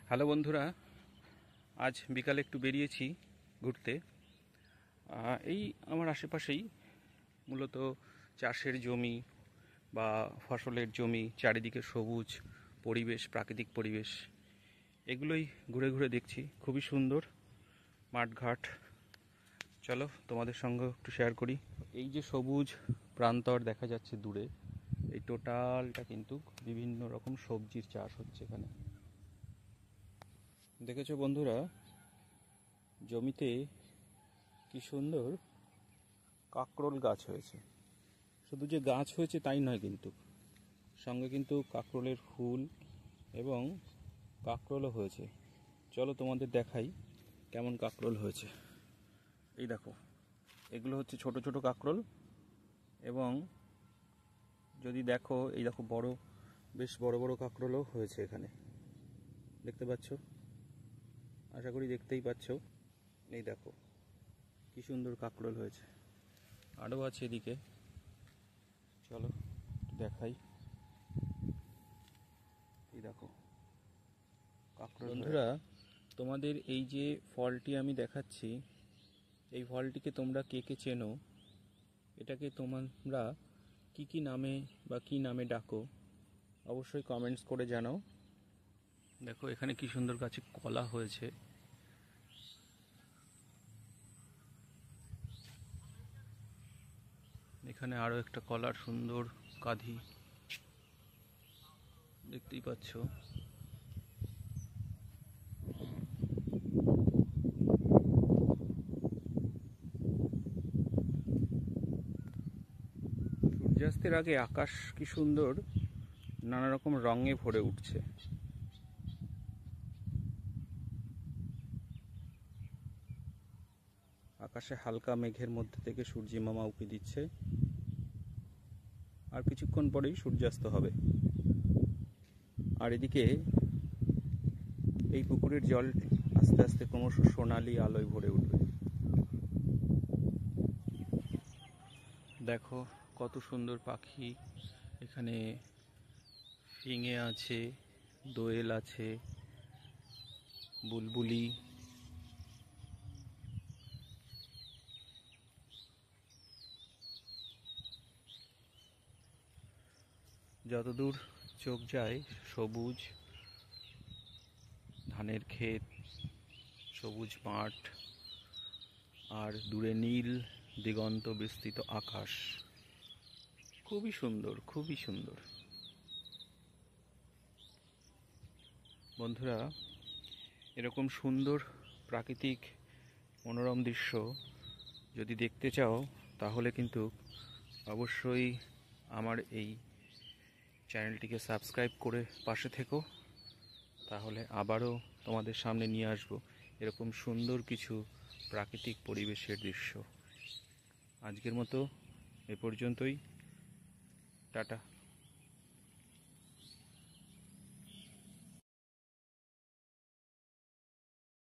Hello বন্ধুরা, আজ বিকালে একটু বেরিয়েছি ঘুরতে। এই আমার আশেপাশেই মূলত চাষের জমি বা ফসলের জমি, চারিদিকে সবুজ পরিবেশ, প্রাকৃতিক পরিবেশ, এগুলোই ঘুরে ঘুরে দেখছি। খুবই সুন্দর মাঠঘাট। চলো তোমাদের সঙ্গে একটু শেয়ার করি। এই যে সবুজ প্রান্তর দেখা যাচ্ছে দূরে, এই টোটালটা কিন্তু বিভিন্ন রকম সবজির চাষ হচ্ছে এখানে। দেখেছো বন্ধুরা, জমিতে কি সুন্দর কাঁকরোল গাছ হয়েছে। শুধু যে গাছ হয়েছে তাই নয়, কিন্তু সঙ্গে কিন্তু কাঁকরোলের ফুল এবং কাঁকরোলও হয়েছে। চলো তোমাদের দেখাই কেমন কাঁকরোল হয়েছে। এই দেখো, এগুলো হচ্ছে ছোট ছোট কাঁকরোল, এবং যদি দেখো, এই দেখো বড়, বেশ বড় বড় কাঁকরোলও হয়েছে এখানে। দেখতে পাচ্ছ? আশা করি দেখতেই পাচ্ছ। এই দেখো কি সুন্দর কাঁকরোল হয়েছে। আরও আছে এদিকে, চলো দেখাই। এই দেখো কাঁকরোল। বন্ধুরা, তোমাদের এই যে ফলটি আমি দেখাচ্ছি, এই ফলটিকে তোমরা কে কে চেনো? এটাকে তোমরা কি কি নামে বা কি নামে ডাকো? অবশ্যই কমেন্টস করে জানাও। দেখো এখানে কি সুন্দর গাছে কলা হয়েছে। এখানে আরো একটা কলার সুন্দর কাঁধি দেখতেই পাচ্ছ। সূর্যাস্তের আগে আকাশ কি সুন্দর নানা রকম রঙে ভরে উঠছে। আকাশে হালকা মেঘের মধ্যে থেকে সূর্যি মামা উঁকি দিচ্ছে। আর কিছুক্ষণ পরেই সূর্যাস্ত হবে। আর এদিকে এই পুকুরের জল আস্তে আস্তে ক্রমশ সোনালি আলোয় ভরে উঠবে। দেখো কত সুন্দর পাখি এখানে। ফিঙে আছে, দোয়েল আছে, বুলবুলি। যতদূর চোখ যায় সবুজ ধানের ক্ষেত, সবুজ মাঠ, আর দূরে নীল দিগন্ত বিস্তৃত আকাশ। খুবই সুন্দর, খুবই সুন্দর। বন্ধুরা, এরকম সুন্দর প্রাকৃতিক মনোরম দৃশ্য যদি দেখতে চাও, তাহলে কিন্তু অবশ্যই আমার এই চ্যানেলটিকে সাবস্ক্রাইব করে পাশে থেকো। তাহলে আবারও তোমাদের সামনে নিয়ে আসবো এরকম সুন্দর কিছু প্রাকৃতিক পরিবেশের দৃশ্য। আজকের মতো এ পর্যন্তই। টাটা।